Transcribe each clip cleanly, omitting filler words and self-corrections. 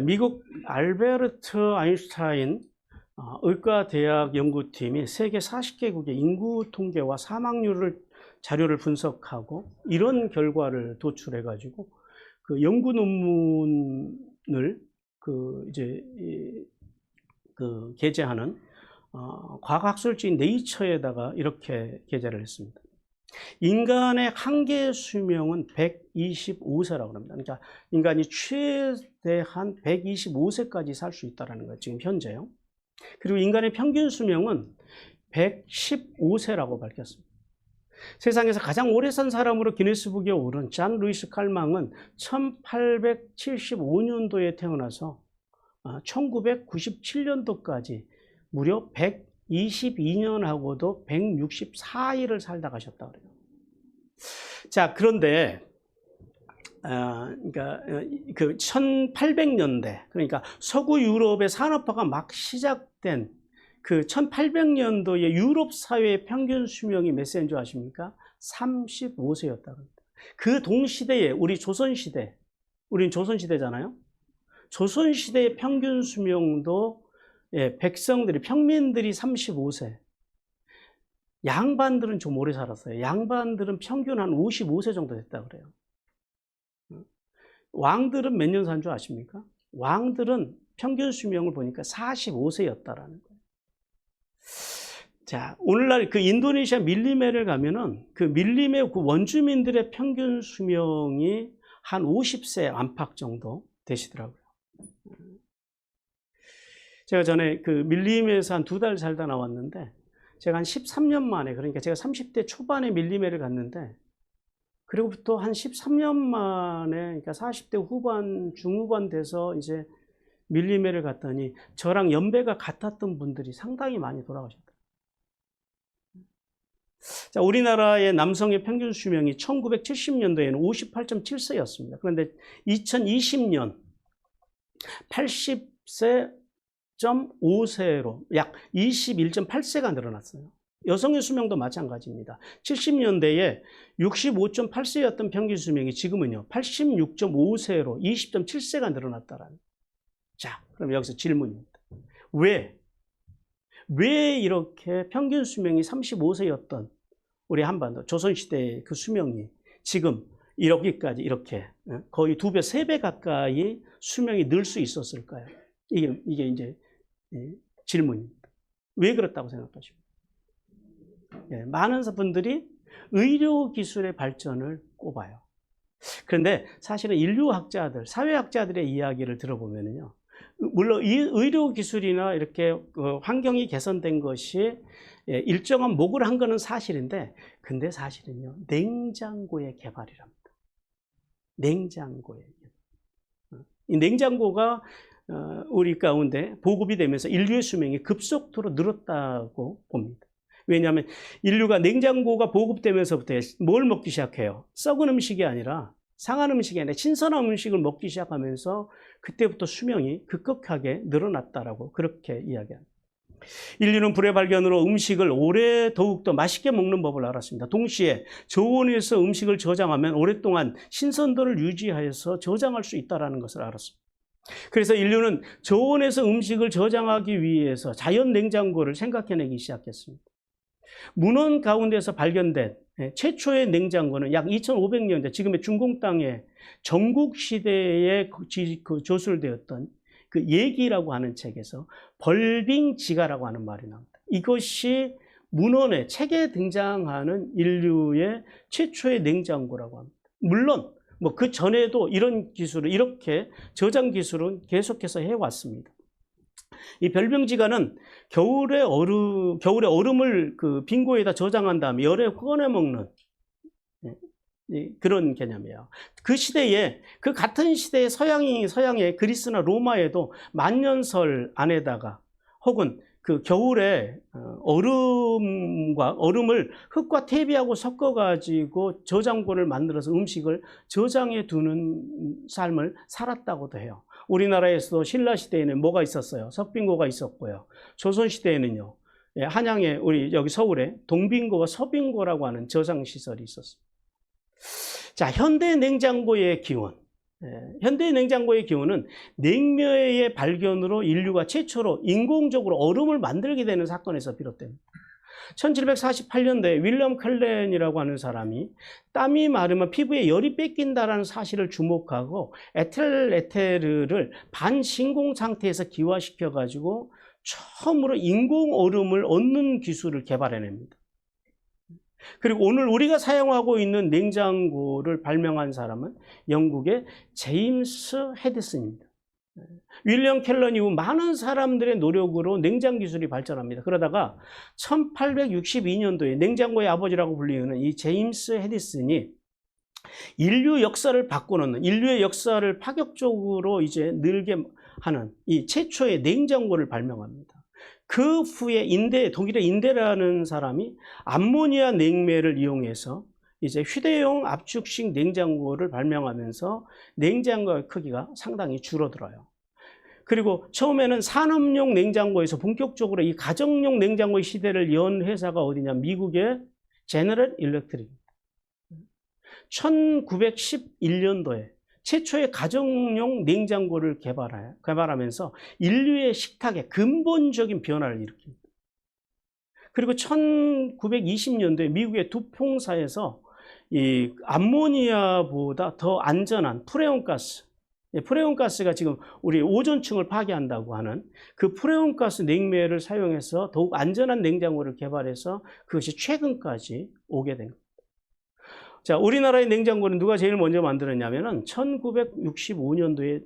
미국 알베르트 아인슈타인 의과대학 연구팀이 세계 40개국의 인구 통계와 사망률을 자료를 분석하고 이런 결과를 도출해 가지고 그 연구 논문을 게재하는 과학학술지인 네이처에다가 이렇게 게재를 했습니다. 인간의 한계 수명은 125세라고 합니다. 그러니까 인간이 최대한 125세까지 살 수 있다는 거예요. 지금 현재요. 그리고 인간의 평균 수명은 115세라고 밝혔습니다. 세상에서 가장 오래 산 사람으로 기네스북에 오른 잔 루이스 칼망은 1875년도에 태어나서 1997년도까지 무려 122년하고도 164일을 살다 가셨다 그래요. 자, 그런데 그러니까 그 1800년대, 그러니까 서구 유럽의 산업화가 막 시작된 그 1800년도의 유럽 사회의 평균 수명이 몇 세인 줄 아십니까? 35세였다 그럽니다. 그 동시대에 우리 조선시대, 우린 조선시대잖아요. 조선시대의 평균 수명도 백성들이, 평민들이 35세. 양반들은 좀 오래 살았어요. 양반들은 평균 한 55세 정도 됐다 그래요. 왕들은 몇 년 산 줄 아십니까? 왕들은 평균 수명을 보니까 45세였다라는 거예요. 자, 오늘날 그 인도네시아 밀림에를 가면은 그 밀림의 그 원주민들의 평균 수명이 한 50세 안팎 정도 되시더라고요. 제가 전에 그 밀림에서 한 2달 살다 나왔는데, 제가 한 13년 만에, 그러니까 제가 30대 초반에 밀림에를 갔는데, 그리고부터 한 13년 만에, 그러니까 40대 후반, 중후반 돼서 이제 밀림에를 갔더니 저랑 연배가 같았던 분들이 상당히 많이 돌아가셨다. 자, 우리나라의 남성의 평균 수명이 1970년도에는 58.7세였습니다. 그런데 2020년 80.5세로 약 21.8세가 늘어났어요. 여성의 수명도 마찬가지입니다. 70년대에 65.8세였던 평균 수명이 지금은요 86.5세로 20.7세가 늘어났다라는. 자, 그럼 여기서 질문입니다. 왜 이렇게 평균 수명이 35세였던 우리 한반도 조선시대의 그 수명이 지금 여기까지 이렇게 거의 2배, 3배 가까이 수명이 늘 수 있었을까요? 이게 이제 질문입니다. 왜 그렇다고 생각하십니까? 많은 분들이 의료기술의 발전을 꼽아요. 그런데 사실은 인류학자들, 사회학자들의 이야기를 들어보면요. 물론 이 의료기술이나 이렇게 환경이 개선된 것이 일정한 목을 한 거는 사실인데, 근데 사실은요, 냉장고의 개발이랍니다. 냉장고의 개발. 이 냉장고가 우리 가운데 보급이 되면서 인류의 수명이 급속도로 늘었다고 봅니다. 왜냐하면 인류가 냉장고가 보급되면서부터 뭘 먹기 시작해요? 썩은 음식이 아니라, 상한 음식이 아니라 신선한 음식을 먹기 시작하면서 그때부터 수명이 급격하게 늘어났다라고 그렇게 이야기합니다. 인류는 불의 발견으로 음식을 오래 더욱더 맛있게 먹는 법을 알았습니다. 동시에 저온에서 음식을 저장하면 오랫동안 신선도를 유지하여서 저장할 수 있다는 것을 알았습니다. 그래서 인류는 저온에서 음식을 저장하기 위해서 자연 냉장고를 생각해내기 시작했습니다. 문헌 가운데서 발견된 최초의 냉장고는 약 2500년대 지금의 중공 땅에 전국시대에 조술되었던 그 얘기라고 하는 책에서 벌빙지가라고 하는 말이 나옵니다. 이것이 문헌의 책에 등장하는 인류의 최초의 냉장고라고 합니다. 물론 뭐 그 전에도 이런 기술을, 이렇게 저장 기술은 계속해서 해왔습니다. 이 별병지가는 겨울에 얼음을 그 빙고에다 저장한 다음에 열에 꺼내 먹는 그런 개념이에요. 그 시대에, 그 같은 시대에 서양의 그리스나 로마에도 만년설 안에다가 혹은 그 겨울에 얼음을 흙과 퇴비하고 섞어가지고 저장고를 만들어서 음식을 저장해 두는 삶을 살았다고도 해요. 우리나라에서도 신라시대에는 뭐가 있었어요? 석빙고가 있었고요. 조선시대에는요, 한양에, 우리 여기 서울에 동빙고와 서빙고라고 하는 저장시설이 있었습니다. 자, 현대 냉장고의 기원. 현대 냉장고의 경우는 냉매의 발견으로 인류가 최초로 인공적으로 얼음을 만들게 되는 사건에서 비롯됩니다. 1748년도에 윌리엄 컬렌이라고 하는 사람이 땀이 마르면 피부에 열이 뺏긴다는 사실을 주목하고 에틸에테르를 반신공 상태에서 기화시켜 가지고 처음으로 인공 얼음을 얻는 기술을 개발해냅니다. 그리고 오늘 우리가 사용하고 있는 냉장고를 발명한 사람은 영국의 제임스 헤드슨입니다. 윌리엄 켈런 이후 많은 사람들의 노력으로 냉장 기술이 발전합니다. 그러다가 1862년도에 냉장고의 아버지라고 불리는 이 제임스 헤드슨이 인류 역사를 바꿔놓는, 인류의 역사를 파격적으로 이제 늘게 하는 이 최초의 냉장고를 발명합니다. 그 후에 독일의 인데라는 사람이 암모니아 냉매를 이용해서 이제 휴대용 압축식 냉장고를 발명하면서 냉장고의 크기가 상당히 줄어들어요. 그리고 처음에는 산업용 냉장고에서 본격적으로 이 가정용 냉장고의 시대를 연 회사가 어디냐? 미국의 제너럴 일렉트릭. 1911년도에 최초의 가정용 냉장고를 개발하면서 인류의 식탁에 근본적인 변화를 일으킵니다. 그리고 1920년도에 미국의 두퐁사에서 이 암모니아보다 더 안전한 프레온가스가 지금 우리 오존층을 파괴한다고 하는 그 프레온가스 냉매를 사용해서 더욱 안전한 냉장고를 개발해서 그것이 최근까지 오게 된 겁니다. 자, 우리나라의 냉장고는 누가 제일 먼저 만들었냐면은 1965년도에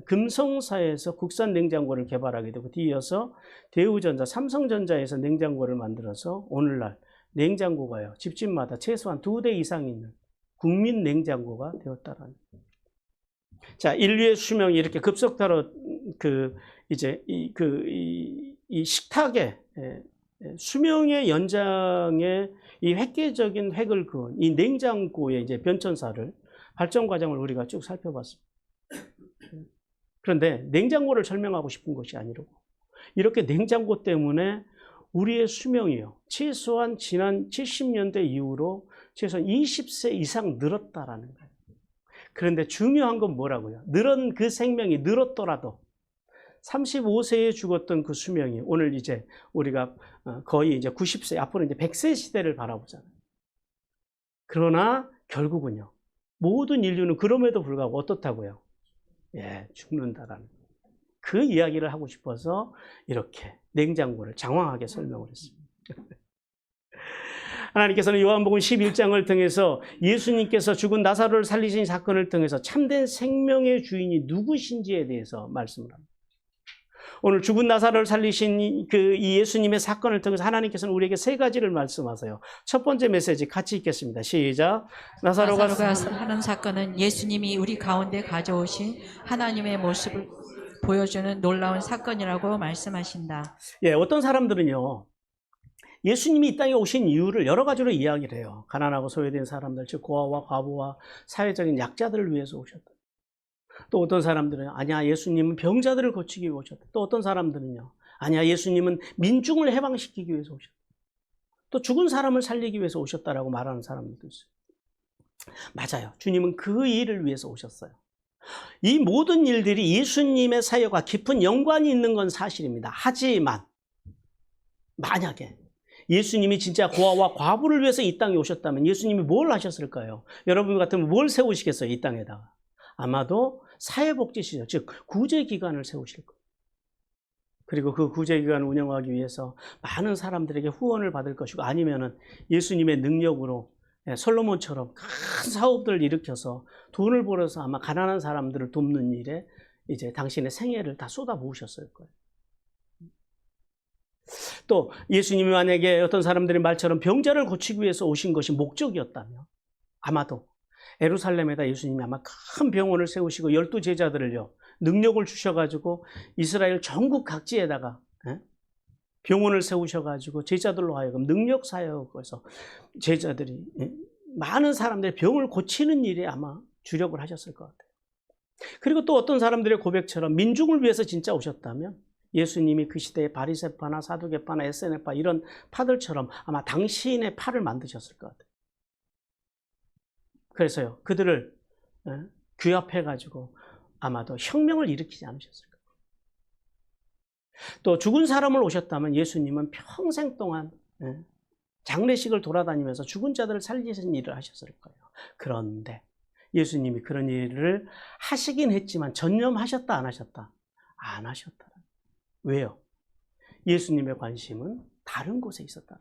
금성사에서 국산 냉장고를 개발하게 되고 뒤이어서 대우전자, 삼성전자에서 냉장고를 만들어서 오늘날 냉장고가요, 집집마다 최소한 2대 이상 있는 국민 냉장고가 되었다라는. 자, 인류의 수명이 이렇게 급속도로 이 식탁의 수명의 연장에 이 획기적인 획을 그은 이 냉장고의 이제 변천사를 발전 과정을 우리가 쭉 살펴봤습니다. 그런데 냉장고를 설명하고 싶은 것이 아니라고, 이렇게 냉장고 때문에 우리의 수명이요, 최소한 지난 70년대 이후로 최소한 20세 이상 늘었다라는 거예요. 그런데 중요한 건 뭐라고요? 늘은 그 생명이 늘었더라도 35세에 죽었던 그 수명이 오늘 이제 우리가 거의 이제 90세, 앞으로 이제 100세 시대를 바라보잖아요. 그러나 결국은요, 모든 인류는 그럼에도 불구하고 어떻다고요? 예, 죽는다라는 그 이야기를 하고 싶어서 이렇게 냉장고를 장황하게 설명을 했습니다. 하나님께서는 요한복음 11장을 통해서 예수님께서 죽은 나사로를 살리신 사건을 통해서 참된 생명의 주인이 누구신지에 대해서 말씀을 합니다. 오늘 죽은 나사로를 살리신 이 예수님의 사건을 통해서 하나님께서는 우리에게 세 가지를 말씀하세요. 첫 번째 메시지 같이 읽겠습니다. 시작. 나사로가 하는 사건은 예수님이 우리 가운데 가져오신 하나님의 모습을 보여주는 놀라운 사건이라고 말씀하신다. 예, 어떤 사람들은요, 예수님이 이 땅에 오신 이유를 여러 가지로 이야기를 해요. 가난하고 소외된 사람들, 즉 고아와 과부와 사회적인 약자들을 위해서 오셨다. 또 어떤 사람들은 아니야, 예수님은 병자들을 고치기 위해 오셨다. 또 어떤 사람들은요, 아니야, 예수님은 민중을 해방시키기 위해서 오셨다. 또 죽은 사람을 살리기 위해서 오셨다라고 말하는 사람들도 있어요. 맞아요. 주님은 그 일을 위해서 오셨어요. 이 모든 일들이 예수님의 사역과 깊은 연관이 있는 건 사실입니다. 하지만 만약에 예수님이 진짜 고아와 과부를 위해서 이 땅에 오셨다면 예수님이 뭘 하셨을까요? 여러분 같으면 뭘 세우시겠어요? 이 땅에다가. 아마도 사회복지시설, 즉 구제기관을 세우실 거예요. 그리고 그 구제기관을 운영하기 위해서 많은 사람들에게 후원을 받을 것이고, 아니면은 예수님의 능력으로 솔로몬처럼 큰 사업들을 일으켜서 돈을 벌어서 아마 가난한 사람들을 돕는 일에 이제 당신의 생애를 다 쏟아부으셨을 거예요. 또 예수님이 만약에 어떤 사람들의 말처럼 병자를 고치기 위해서 오신 것이 목적이었다면 아마도 예루살렘에다 예수님이 아마 큰 병원을 세우시고 12제자들을요 능력을 주셔가지고 이스라엘 전국 각지에다가 병원을 세우셔가지고 제자들로 하여금 능력 사역에서 제자들이 많은 사람들의 병을 고치는 일에 아마 주력을 하셨을 것 같아요. 그리고 또 어떤 사람들의 고백처럼 민중을 위해서 진짜 오셨다면 예수님이 그 시대의 바리새파나 사두개파나 에세네파 이런 파들처럼 아마 당신의 파를 만드셨을 것 같아요. 그래서요, 그들을 규합해가지고 아마도 혁명을 일으키지 않으셨을까. 또 죽은 사람을 오셨다면 예수님은 평생 동안 장례식을 돌아다니면서 죽은 자들을 살리신 일을 하셨을 거예요. 그런데 예수님이 그런 일을 하시긴 했지만 전념하셨다 안 하셨다? 안 하셨다. 왜요? 예수님의 관심은 다른 곳에 있었다.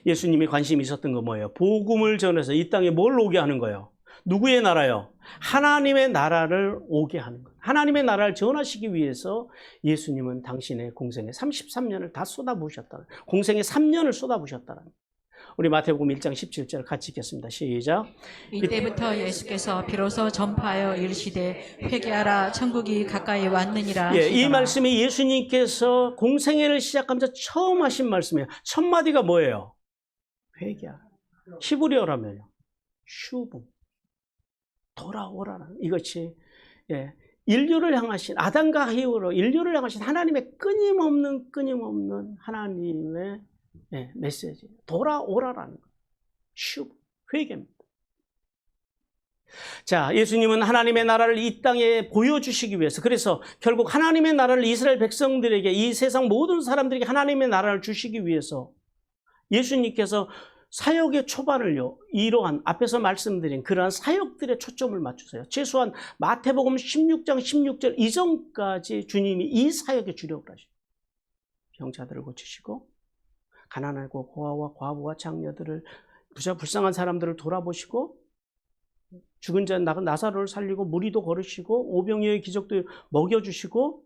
예수님이 관심이 있었던 건 뭐예요? 복음을 전해서 이 땅에 뭘 오게 하는 거예요? 누구의 나라요? 하나님의 나라를 오게 하는 거예요. 하나님의 나라를 전하시기 위해서 예수님은 당신의 공생의 33년을 다 쏟아부으셨다. 공생의 3년을 쏟아부으셨다. 우리 마태복음 1장 17절 같이 읽겠습니다. 시작. 이때부터 예수께서 비로소 전파하여 이르시되 회개하라 천국이 가까이 왔느니라. 예, 이 말씀이 예수님께서 공생애를 시작하면서 처음 하신 말씀이에요. 첫 마디가 뭐예요? 회개하라. 히브리어라면요. 슈붕. 돌아오라는 이것이 인류를 향하신 아담과 이후로 인류를 향하신 하나님의 끊임없는 하나님의 메시지. 돌아오라라는 거. 슈붕. 회개입니다. 자, 예수님은 하나님의 나라를 이 땅에 보여주시기 위해서 그래서 결국 하나님의 나라를 이스라엘 백성들에게 이 세상 모든 사람들에게 하나님의 나라를 주시기 위해서 예수님께서 사역의 초반을요, 이러한 앞에서 말씀드린 그러한 사역들의 초점을 맞추세요. 최소한 마태복음 16장 16절 이전까지 주님이 이 사역에 주력을 하시고 병자들을 고치시고 가난하고 고아와 과부와 장녀들을 불쌍한 사람들을 돌아보시고 죽은 자 나사로를 살리고 무리도 걸으시고 오병이어의 기적도 먹여주시고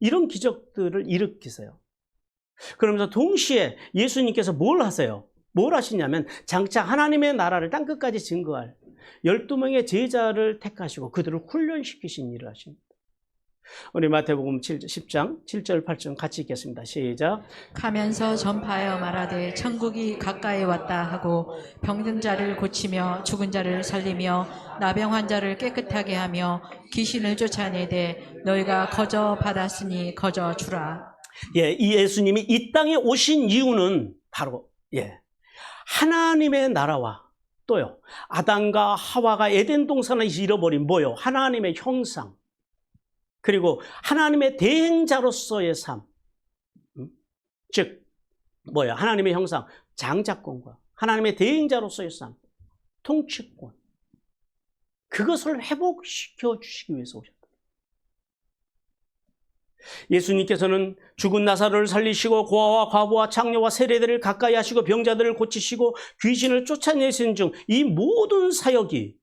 이런 기적들을 일으키세요. 그러면서 동시에 예수님께서 뭘 하세요? 뭘 하시냐면 장차 하나님의 나라를 땅끝까지 증거할 12명의 제자를 택하시고 그들을 훈련시키신 일을 하십니다. 우리 마태복음 10장 7절 8절 같이 읽겠습니다. 시작. 가면서 전파하여 말하되 천국이 가까이 왔다 하고 병든 자를 고치며 죽은 자를 살리며 나병 환자를 깨끗하게 하며 귀신을 쫓아내되 너희가 거저 받았으니 거저 주라. 예, 이 예수님이 이 땅에 오신 이유는 바로 하나님의 나라와 또요 아담과 하와가 에덴 동산에서 잃어버린 뭐요? 하나님의 형상 그리고 하나님의 대행자로서의 삶, 즉 하나님의 형상, 장자권과 하나님의 대행자로서의 삶, 통치권 그것을 회복시켜 주시기 위해서 오셨다. 예수님께서는 죽은 나사로를 살리시고 고아와 과부와 장녀와 세례들을 가까이 하시고 병자들을 고치시고 귀신을 쫓아내시는 중 이 모든 사역이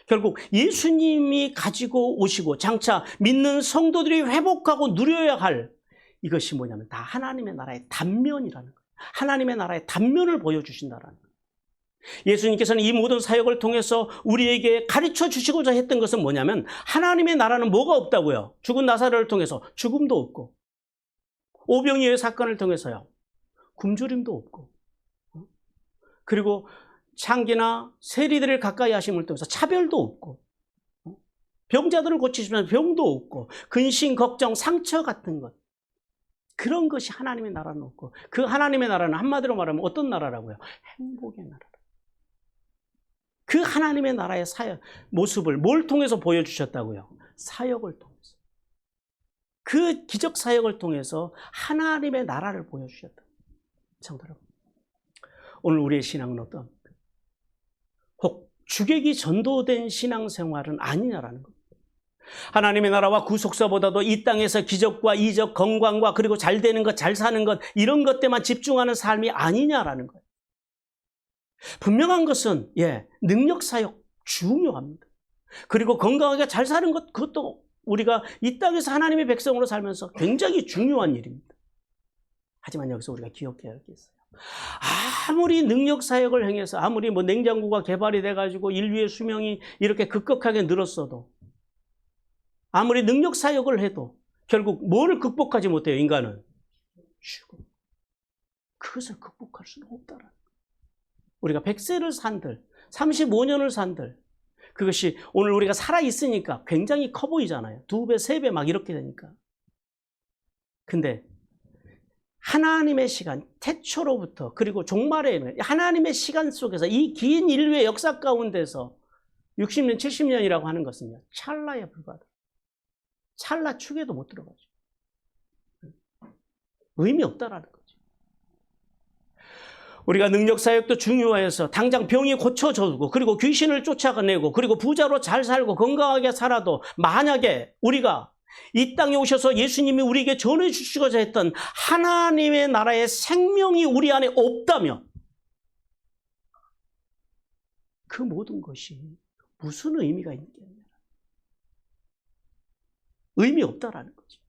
결국 예수님이 가지고 오시고 장차 믿는 성도들이 회복하고 누려야 할 이것이 뭐냐면 다 하나님의 나라의 단면이라는 거예요. 하나님의 나라의 단면을 보여주신다라는 거예요. 예수님께서는 이 모든 사역을 통해서 우리에게 가르쳐 주시고자 했던 것은 뭐냐면 하나님의 나라는 뭐가 없다고요? 죽은 나사로를 통해서 죽음도 없고 오병이어의 사건을 통해서요 굶주림도 없고 그리고 창기나 세리들을 가까이 하심을 통해서 차별도 없고 병자들을 고치시면 병도 없고 근심, 걱정, 상처 같은 것 그런 것이 하나님의 나라는 없고 그 하나님의 나라는 한마디로 말하면 어떤 나라라고요? 행복의 나라. 그 하나님의 나라의 사역 모습을 뭘 통해서 보여주셨다고요? 사역을 통해서. 그 기적 사역을 통해서 하나님의 나라를 보여주셨다. 성도 여러분, 오늘 우리의 신앙은 어떤? 혹 주객이 전도된 신앙생활은 아니냐라는 겁니다. 하나님의 나라와 구속사보다도 이 땅에서 기적과 이적, 건강과 그리고 잘 되는 것, 잘 사는 것 이런 것들만 집중하는 삶이 아니냐라는 거예요. 분명한 것은 능력사역 중요합니다. 그리고 건강하게 잘 사는 것 그것도 우리가 이 땅에서 하나님의 백성으로 살면서 굉장히 중요한 일입니다. 하지만 여기서 우리가 기억해야 할 게 있어요. 아무리 능력사역을 행해서 아무리 냉장고가 개발이 돼가지고 인류의 수명이 이렇게 급격하게 늘었어도 아무리 능력사역을 해도 결국 뭐를 극복하지 못해요, 인간은? 죽음. 그것을 극복할 수는 없다라는 거예요. 우리가 100세를 산들, 35년을 산들, 그것이 오늘 우리가 살아있으니까 굉장히 커 보이잖아요. 2배, 3배 막 이렇게 되니까. 근데 하나님의 시간, 태초로부터 그리고 종말에 하나님의 시간 속에서 이 긴 인류의 역사 가운데서 60년, 70년이라고 하는 것은요, 찰나에 불과하다. 찰나 축에도 못 들어가죠. 의미 없다라는 거죠. 우리가 능력사역도 중요해서 당장 병이 고쳐져도, 그리고 귀신을 쫓아내고, 그리고 부자로 잘 살고 건강하게 살아도, 만약에 우리가 이 땅에 오셔서 예수님이 우리에게 전해주시고자 했던 하나님의 나라의 생명이 우리 안에 없다면 그 모든 것이 무슨 의미가 있겠냐. 의미 없다라는 거죠.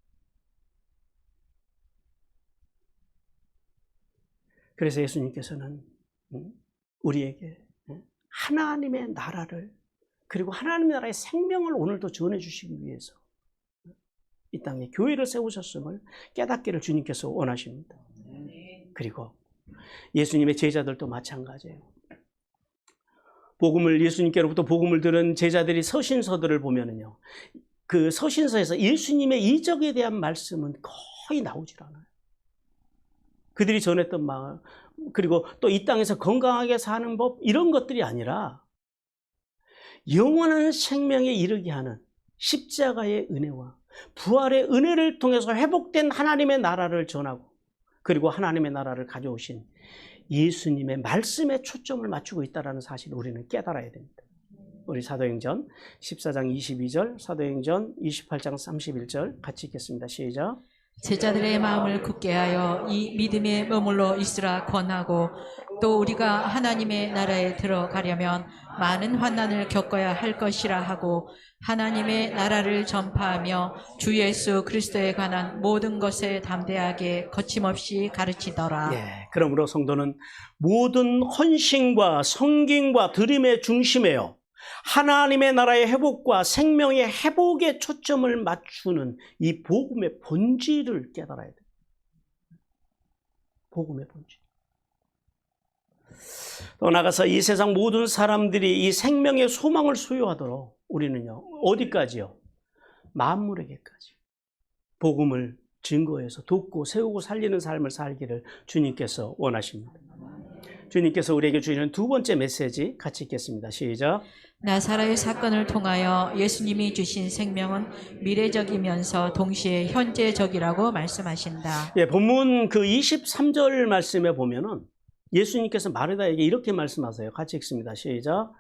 그래서 예수님께서는 우리에게 하나님의 나라를, 그리고 하나님의 나라의 생명을 오늘도 전해주시기 위해서 이 땅에 교회를 세우셨음을 깨닫기를 주님께서 원하십니다. 그리고 예수님의 제자들도 마찬가지예요. 예수님께로부터 복음을 들은 제자들이 서신서들을 보면은요, 그 서신서에서 예수님의 이적에 대한 말씀은 거의 나오질 않아요. 그들이 전했던 마음, 그리고 또 이 땅에서 건강하게 사는 법, 이런 것들이 아니라 영원한 생명에 이르게 하는 십자가의 은혜와 부활의 은혜를 통해서 회복된 하나님의 나라를 전하고, 그리고 하나님의 나라를 가져오신 예수님의 말씀에 초점을 맞추고 있다는 사실을 우리는 깨달아야 됩니다. 우리 사도행전 14장 22절, 사도행전 28장 31절 같이 읽겠습니다. 시작. 제자들의 마음을 굳게 하여 이 믿음에 머물러 있으라 권하고, 또 우리가 하나님의 나라에 들어가려면 많은 환난을 겪어야 할 것이라 하고, 하나님의 나라를 전파하며 주 예수 그리스도에 관한 모든 것에 담대하게 거침없이 가르치더라. 그러므로 성도는 모든 헌신과 성김과 드림의 중심에요, 하나님의 나라의 회복과 생명의 회복에 초점을 맞추는 이 복음의 본질을 깨달아야 돼요. 복음의 본질. 또 나가서 이 세상 모든 사람들이 이 생명의 소망을 소유하도록 우리는요, 어디까지요? 만물에게까지 복음을 증거해서 돕고 세우고 살리는 삶을 살기를 주님께서 원하십니다. 주님께서 우리에게 주시는 두 번째 메시지 같이 읽겠습니다. 시작. 나사로의 사건을 통하여 예수님이 주신 생명은 미래적이면서 동시에 현재적이라고 말씀하신다. 본문 그 23절 말씀에 보면은 예수님께서 마르다에게 이렇게 말씀하세요. 같이 읽습니다. 시작.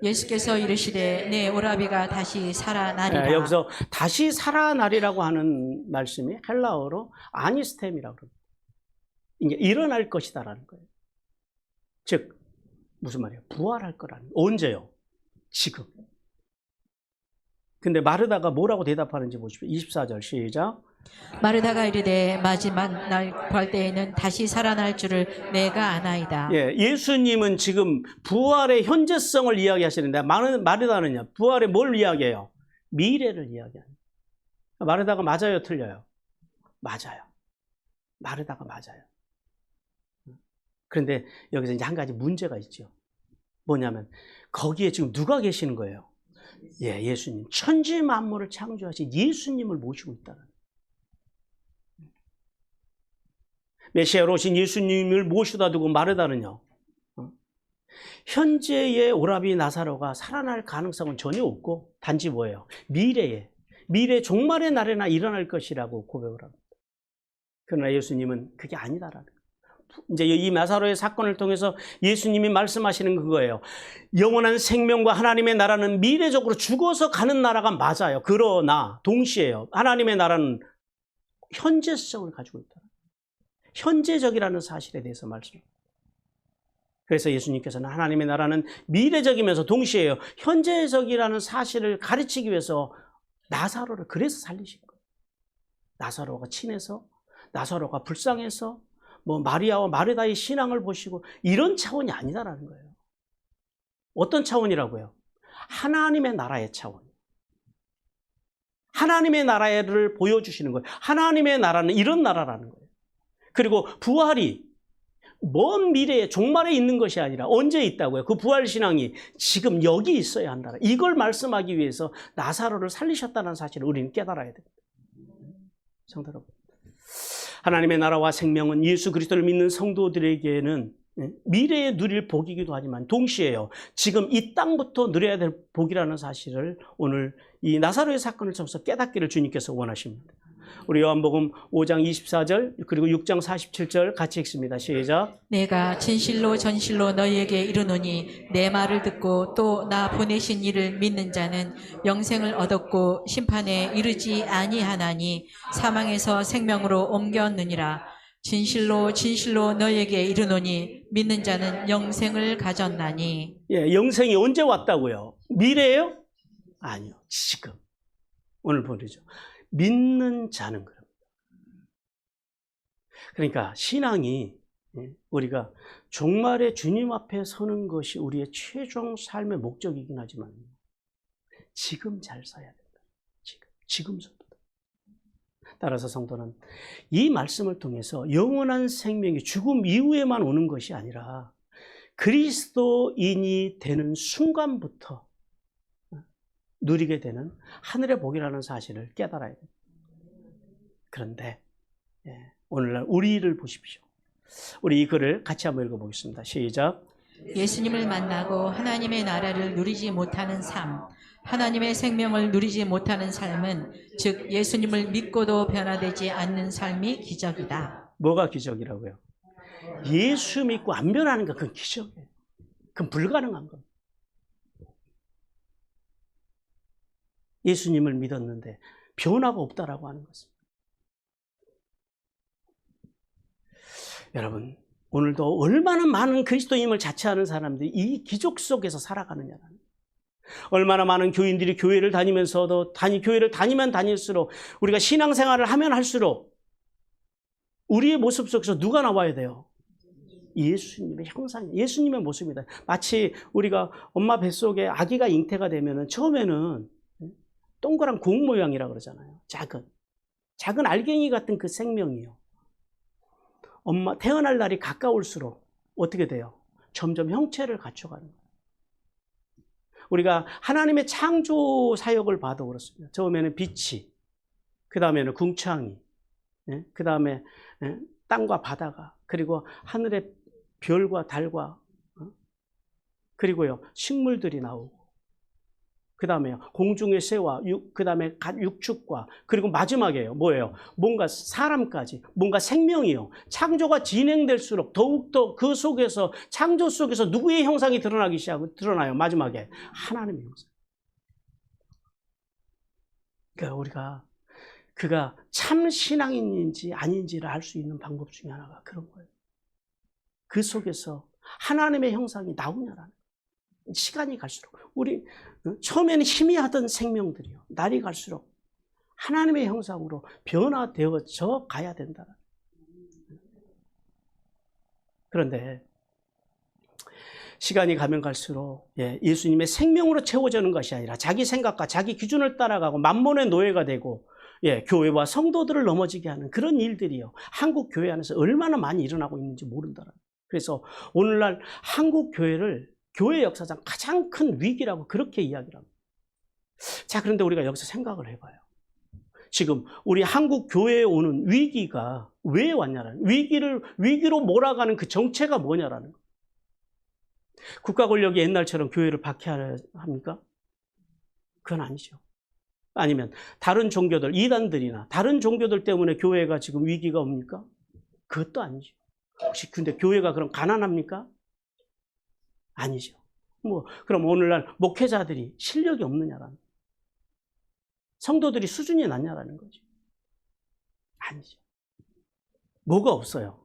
예수께서 이르시되 내 오라비가 다시 살아나리라. 여기서 다시 살아나리라고 하는 말씀이 헬라어로 아니스템이라고 합니다. 이게 일어날 것이다라는 거예요. 즉 무슨 말이에요? 부활할 거라는. 언제요? 지금. 근데 마르다가 뭐라고 대답하는지 보십시오. 24절 시작. 마르다가 이르되 마지막 날 구할 때에는 다시 살아날 줄을 내가 아나이다. 예수님은 지금 부활의 현재성을 이야기하시는데 마르다는요, 부활의 뭘 이야기해요? 미래를 이야기합니다. 마르다가 맞아요, 틀려요? 맞아요. 마르다가 맞아요. 그런데 여기서 이제 한 가지 문제가 있죠. 뭐냐면 거기에 지금 누가 계시는 거예요? 예수님. 천지 만물을 창조하신 예수님을 모시고 있다는. 메시아로 오신 예수님을 모시다 두고 마르다는요, 현재의 오라비 나사로가 살아날 가능성은 전혀 없고 단지 뭐예요? 미래 종말의 날에나 일어날 것이라고 고백을 합니다. 그러나 예수님은 그게 아니다라는 거예요. 이제 이 나사로의 사건을 통해서 예수님이 말씀하시는 그거예요. 영원한 생명과 하나님의 나라는 미래적으로 죽어서 가는 나라가 맞아요. 그러나 동시에요, 하나님의 나라는 현재성을 가지고 있다. 현재적이라는 사실에 대해서 말씀합니다. 그래서 예수님께서는 하나님의 나라는 미래적이면서 동시에요, 현재적이라는 사실을 가르치기 위해서 나사로를 그래서 살리신 거예요. 나사로가 친해서, 나사로가 불쌍해서, 마리아와 마르다의 신앙을 보시고 이런 차원이 아니다라는 거예요. 어떤 차원이라고요? 하나님의 나라의 차원. 하나님의 나라를 보여주시는 거예요. 하나님의 나라는 이런 나라라는 거예요. 그리고 부활이 먼 미래에 종말에 있는 것이 아니라 언제 있다고요? 그 부활 신앙이 지금 여기 있어야 한다. 이걸 말씀하기 위해서 나사로를 살리셨다는 사실을 우리는 깨달아야 됩니다. 성도 여러분, 하나님의 나라와 생명은 예수 그리스도를 믿는 성도들에게는 미래에 누릴 복이기도 하지만 동시에요. 지금 이 땅부터 누려야 될 복이라는 사실을 오늘 이 나사로의 사건을 통해서 깨닫기를 주님께서 원하십니다. 우리 요한복음 5장 24절 그리고 6장 47절 같이 읽습니다. 시작. 내가 진실로 전실로 너희에게 이르노니 내 말을 듣고 또 나 보내신 이를 믿는 자는 영생을 얻었고 심판에 이르지 아니하나니 사망에서 생명으로 옮겼느니라. 진실로 진실로 너희에게 이르노니 믿는 자는 영생을 가졌나니. 예, 영생이 언제 왔다고요? 미래예요? 아니요. 지금. 오늘 보내죠. 믿는 자는 그럽니다. 그러니까 신앙이 우리가 종말의 주님 앞에 서는 것이 우리의 최종 삶의 목적이긴 하지만 지금 잘 살아야 된다. 지금서부터. 따라서 성도는 이 말씀을 통해서 영원한 생명이 죽음 이후에만 오는 것이 아니라 그리스도인이 되는 순간부터 누리게 되는 하늘의 복이라는 사실을 깨달아야 됩니다. 그런데 오늘날 우리를 보십시오. 우리 이 글을 같이 한번 읽어보겠습니다. 시작. 예수님을 만나고 하나님의 나라를 누리지 못하는 삶, 하나님의 생명을 누리지 못하는 삶은 즉 예수님을 믿고도 변화되지 않는 삶이 기적이다. 뭐가 기적이라고요? 예수 믿고 안 변하는 거 그건 기적이에요. 그건 불가능한 겁니다. 예수님을 믿었는데 변화가 없다라고 하는 것입니다. 여러분, 오늘도 얼마나 많은 그리스도임을 자처하는 사람들이 이 기적 속에서 살아가느냐라는 거예요. 얼마나 많은 교인들이 교회를 다니면서도 교회를 다니면 다닐수록 우리가 신앙생활을 하면 할수록 우리의 모습 속에서 누가 나와야 돼요? 예수님의 형상, 예수님의 모습이다. 마치 우리가 엄마 뱃속에 아기가 잉태가 되면 처음에는 동그란 공 모양이라 그러잖아요. 작은 알갱이 같은 그 생명이요. 엄마 태어날 날이 가까울수록 어떻게 돼요? 점점 형체를 갖춰가는 거예요. 우리가 하나님의 창조 사역을 봐도 그렇습니다. 처음에는 빛이, 그 다음에는 궁창이, 그 다음에 땅과 바다가, 그리고 하늘의 별과 달과, 그리고요 식물들이 나오고, 그 다음에요 공중의 새와 그 다음에 육축과, 그리고 마지막에요 뭐예요? 뭔가 사람까지, 뭔가 생명이요. 창조가 진행될수록 더욱더 그 속에서, 창조 속에서 누구의 형상이 드러나요? 마지막에 하나님의 형상. 그러니까 그가 참 신앙인인지 아닌지를 알 수 있는 방법 중에 하나가 그런 거예요. 그 속에서 하나님의 형상이 나오냐라는 거예요. 시간이 갈수록 우리 처음에는 희미하던 생명들이요, 날이 갈수록 하나님의 형상으로 변화되어져 가야 된다. 그런데 시간이 가면 갈수록 예수님의 생명으로 채워지는 것이 아니라 자기 생각과 자기 기준을 따라가고 만몬의 노예가 되고 교회와 성도들을 넘어지게 하는 그런 일들이요, 한국 교회 안에서 얼마나 많이 일어나고 있는지 모른다. 그래서 오늘날 한국 교회를 교회 역사상 가장 큰 위기라고 그렇게 이야기를 합니다. 자, 그런데 우리가 여기서 생각을 해봐요. 지금 우리 한국 교회에 오는 위기가 왜 왔냐라는, 위기로 몰아가는 그 정체가 뭐냐라는 거. 국가 권력이 옛날처럼 교회를 박해합니까? 그건 아니죠. 아니면 다른 종교들, 이단들이나 다른 종교들 때문에 교회가 지금 위기가 옵니까? 그것도 아니죠. 혹시 근데 교회가 그럼 가난합니까? 아니죠. 그럼 오늘날 목회자들이 실력이 없느냐라는, 성도들이 수준이 낮냐라는 거죠. 아니죠. 뭐가 없어요?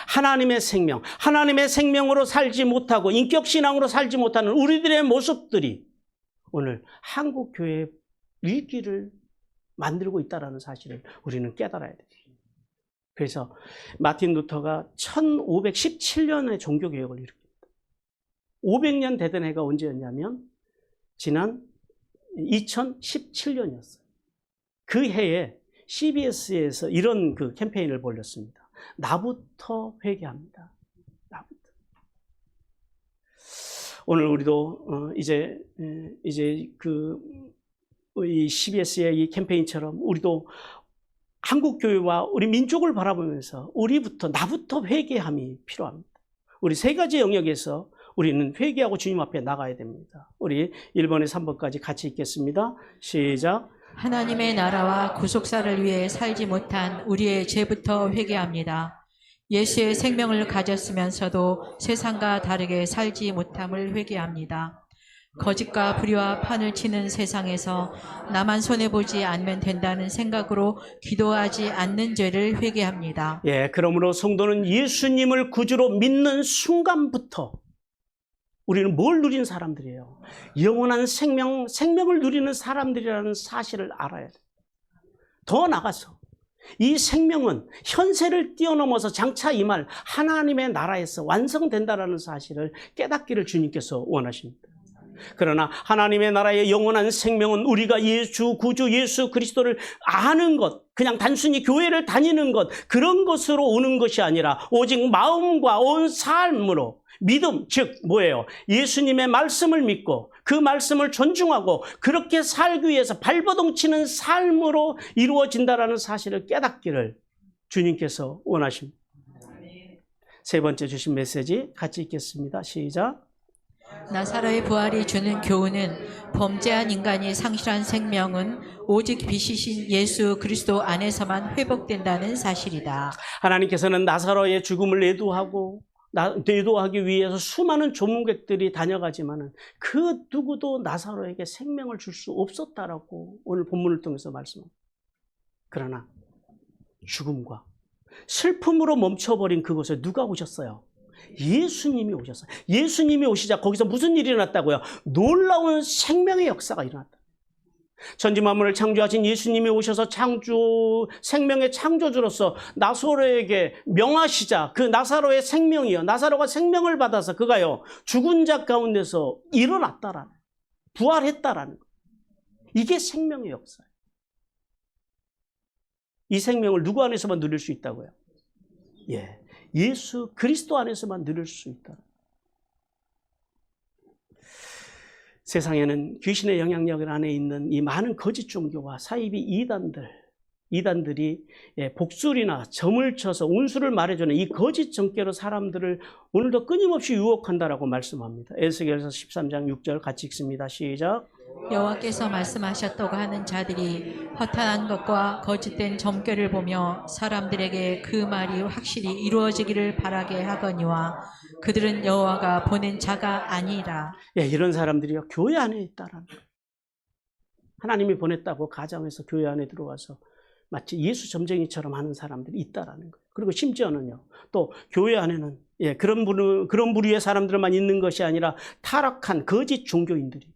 하나님의 생명, 하나님의 생명으로 살지 못하고 인격신앙으로 살지 못하는 우리들의 모습들이 오늘 한국 교회의 위기를 만들고 있다는 사실을 우리는 깨달아야 돼요. 그래서 마틴 루터가 1517년에 종교개혁을 일으킵니다. 500년 되던 해가 언제였냐면 지난 2017년이었어요. 그 해에 CBS에서 이런 그 캠페인을 벌였습니다. 나부터 회개합니다. 나부터. 오늘 우리도 이제 이 CBS의 이 캠페인처럼 우리도 한국 교회와 우리 민족을 바라보면서 나부터 회개함이 필요합니다. 우리 세 가지 영역에서 우리는 회개하고 주님 앞에 나가야 됩니다. 우리 1번에 3번까지 같이 읽겠습니다. 시작. 하나님의 나라와 구속사를 위해 살지 못한 우리의 죄부터 회개합니다. 예수의 생명을 가졌으면서도 세상과 다르게 살지 못함을 회개합니다. 거짓과 불의와 판을 치는 세상에서 나만 손해보지 않으면 된다는 생각으로 기도하지 않는 죄를 회개합니다. 예, 그러므로 성도는 예수님을 구주로 믿는 순간부터 우리는 뭘 누린 사람들이에요? 영원한 생명을 누리는 사람들이라는 사실을 알아야 돼요. 더 나가서 이 생명은 현세를 뛰어넘어서 장차 임할 하나님의 나라에서 완성된다는 사실을 깨닫기를 주님께서 원하십니다. 그러나 하나님의 나라의 영원한 생명은 우리가 구주 예수 그리스도를 아는 것, 그냥 단순히 교회를 다니는 것, 그런 것으로 오는 것이 아니라 오직 마음과 온 삶으로 믿음, 즉 뭐예요? 예수님의 말씀을 믿고 그 말씀을 존중하고 그렇게 살기 위해서 발버둥 치는 삶으로 이루어진다는 사실을 깨닫기를 주님께서 원하십니다. 세 번째 주신 메시지 같이 읽겠습니다. 시작. 나사로의 부활이 주는 교훈은 범죄한 인간이 상실한 생명은 오직 빛이신 예수 그리스도 안에서만 회복된다는 사실이다. 하나님께서는 나사로의 죽음을 내도하기 위해서 수많은 조문객들이 다녀가지만은 그 누구도 나사로에게 생명을 줄 수 없었다라고 오늘 본문을 통해서 말씀합니다. 그러나 죽음과 슬픔으로 멈춰버린 그곳에 누가 오셨어요? 예수님이 오셨어요. 예수님이 오시자 거기서 무슨 일이 일어났다고요? 놀라운 생명의 역사가 일어났다. 천지만물을 창조하신 예수님이 오셔서 생명의 창조주로서 나사로에게 명하시자 그 나사로의 생명이요. 나사로가 생명을 받아서 그가요. 죽은 자 가운데서 일어났다라는, 부활했다라는 것. 이게 생명의 역사예요. 이 생명을 누구 안에서만 누릴 수 있다고요? 예. 예수 그리스도 안에서만 누릴 수 있다. 세상에는 귀신의 영향력 안에 있는 이 많은 거짓 종교와 사이비 이단들이 복술이나 점을 쳐서 운수를 말해주는 이 거짓 정죄로 사람들을 오늘도 끊임없이 유혹한다라고 말씀합니다. 에스겔서 13장 6절 같이 읽습니다. 시작. 여호와께서 말씀하셨다고 하는 자들이 허탄한 것과 거짓된 점괘를 보며 사람들에게 그 말이 확실히 이루어지기를 바라게 하거니와 그들은 여호와가 보낸 자가 아니라. 예, 이런 사람들이요 교회 안에 있다라는 거예요. 하나님이 보냈다고 가정에서 교회 안에 들어와서 마치 예수 점쟁이처럼 하는 사람들이 있다라는 거예요. 그리고 심지어는요 또 교회 안에는 그런 부류의 사람들만 있는 것이 아니라 타락한 거짓 종교인들이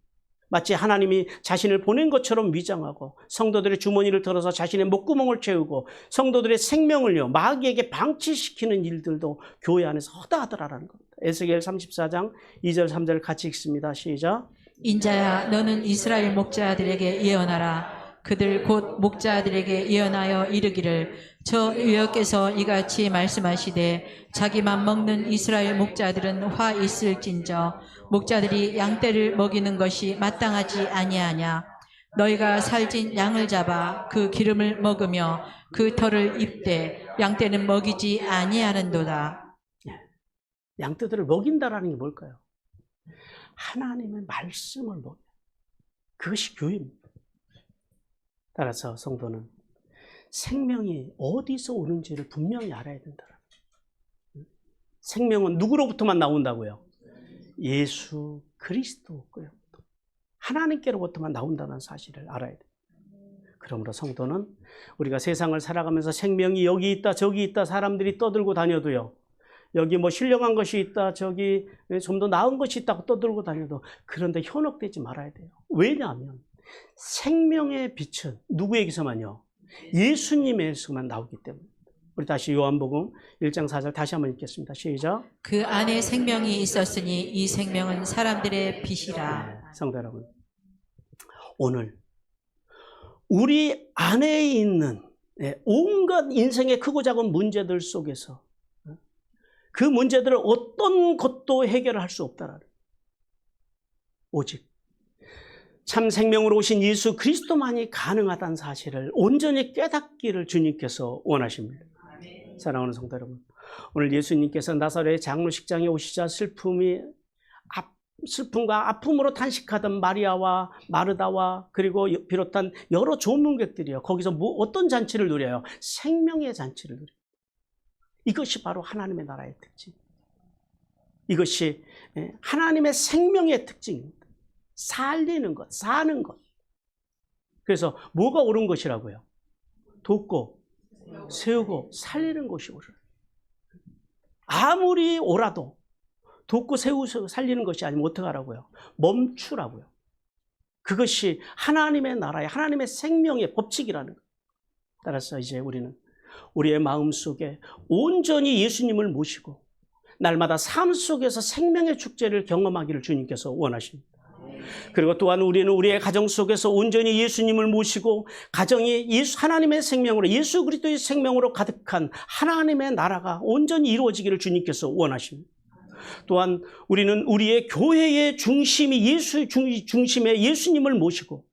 마치 하나님이 자신을 보낸 것처럼 위장하고 성도들의 주머니를 털어서 자신의 목구멍을 채우고 성도들의 생명을요 마귀에게 방치시키는 일들도 교회 안에서 허다하더라라는 겁니다. 에스겔 34장 2절 3절 같이 읽습니다. 시작. 인자야 너는 이스라엘 목자들에게 예언하라. 그들 곧 목자들에게 예언하여 이르기를 저 여호와께서 이같이 말씀하시되 자기만 먹는 이스라엘 목자들은 화 있을진저 목자들이 양떼를 먹이는 것이 마땅하지 아니하냐. 너희가 살진 양을 잡아 그 기름을 먹으며 그 털을 입되 양떼는 먹이지 아니하는도다. 양떼들을 먹인다라는 게 뭘까요? 하나님의 말씀을 먹여. 그것이 교회입니다. 따라서 성도는 생명이 어디서 오는지를 분명히 알아야 된다. 생명은 누구로부터만 나온다고요? 예수 그리스도로부터, 하나님께로부터만 나온다는 사실을 알아야 돼요. 그러므로 성도는 우리가 세상을 살아가면서 생명이 여기 있다 저기 있다 사람들이 떠들고 다녀도요, 여기 뭐 신령한 것이 있다 저기 좀 더 나은 것이 있다고 떠들고 다녀도 그런데 현혹되지 말아야 돼요. 왜냐하면 생명의 빛은 누구에게서만요? 예수님에게서만 나오기 때문에. 우리 다시 요한복음 1장 4절 다시 한번 읽겠습니다. 시작. 그 안에 생명이 있었으니 이 생명은 사람들의 빛이라. 네, 성도 여러분, 오늘 우리 안에 있는 온갖 인생의 크고 작은 문제들 속에서 그 문제들을 어떤 것도 해결할 수 없다라는, 오직 참 생명으로 오신 예수 그리스도만이 가능하다는 사실을 온전히 깨닫기를 주님께서 원하십니다. 사랑하는 성도 여러분, 오늘 예수님께서 나사렛 장로식장에 오시자 슬픔과 아픔으로 탄식하던 마리아와 마르다와 그리고 비롯한 여러 조문객들이요. 거기서 어떤 잔치를 누려요? 생명의 잔치를 누려요. 이것이 바로 하나님의 나라의 특징. 이것이 하나님의 생명의 특징입니다. 살리는 것, 사는 것. 그래서 뭐가 옳은 것이라고요? 돕고, 세우고, 살리는 것이 옳은. 아무리 옳아도 돕고 세우고 살리는 것이 아니면 어떡하라고요? 멈추라고요. 그것이 하나님의 나라의 하나님의 생명의 법칙이라는 것. 따라서 이제 우리는 우리의 마음속에 온전히 예수님을 모시고 날마다 삶 속에서 생명의 축제를 경험하기를 주님께서 원하십니다. 그리고 또한 우리는 우리의 가정 속에서 온전히 예수님을 모시고 가정이 하나님의 생명으로 예수 그리스도의 생명으로 가득한 하나님의 나라가 온전히 이루어지기를 주님께서 원하십니다. 또한 우리는 우리의 교회의 중심이 중심에 예수님을 모시고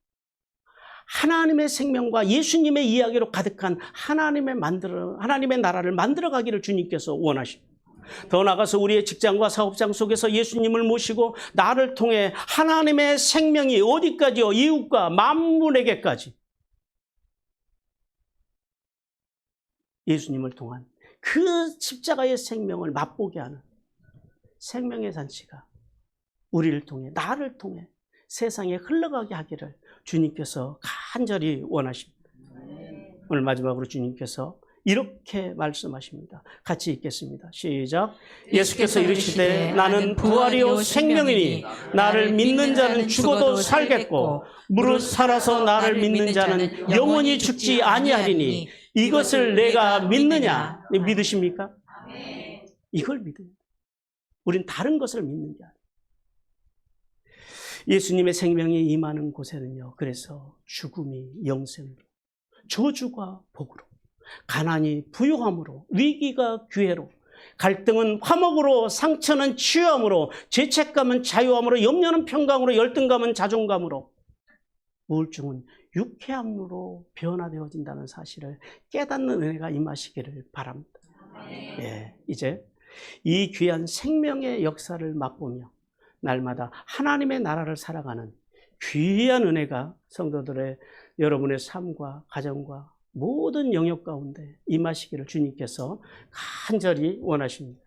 하나님의 생명과 예수님의 이야기로 가득한 하나님의 나라를 만들어가기를 주님께서 원하십니다. 더 나아가서 우리의 직장과 사업장 속에서 예수님을 모시고 나를 통해 하나님의 생명이 어디까지요? 이웃과 만물에게까지 예수님을 통한 그 십자가의 생명을 맛보게 하는 생명의 잔치가 우리를 통해 나를 통해 세상에 흘러가게 하기를 주님께서 간절히 원하십니다. 오늘 마지막으로 주님께서 이렇게 말씀하십니다. 같이 읽겠습니다. 시작. 예수께서 이르시되 나는 부활이요 생명이니 나를 믿는 자는 죽어도 살겠고 무릇 살아서 나를 믿는 자는 영원히 죽지 아니하리니 이것을 내가 믿느냐? 믿으십니까? 이걸 믿어요. 우린 다른 것을 믿는 게 아니에요. 예수님의 생명이 임하는 곳에는요. 그래서 죽음이 영생으로, 저주가 복으로, 가난이 부요함으로, 위기가 기회로, 갈등은 화목으로, 상처는 치유함으로, 죄책감은 자유함으로, 염려는 평강으로, 열등감은 자존감으로, 우울증은 유쾌함으로 변화되어진다는 사실을 깨닫는 은혜가 임하시기를 바랍니다. 예, 이제 이 귀한 생명의 역사를 맛보며 날마다 하나님의 나라를 살아가는 귀한 은혜가 성도들의 여러분의 삶과 가정과 모든 영역 가운데 임하시기를 주님께서 간절히 원하십니다.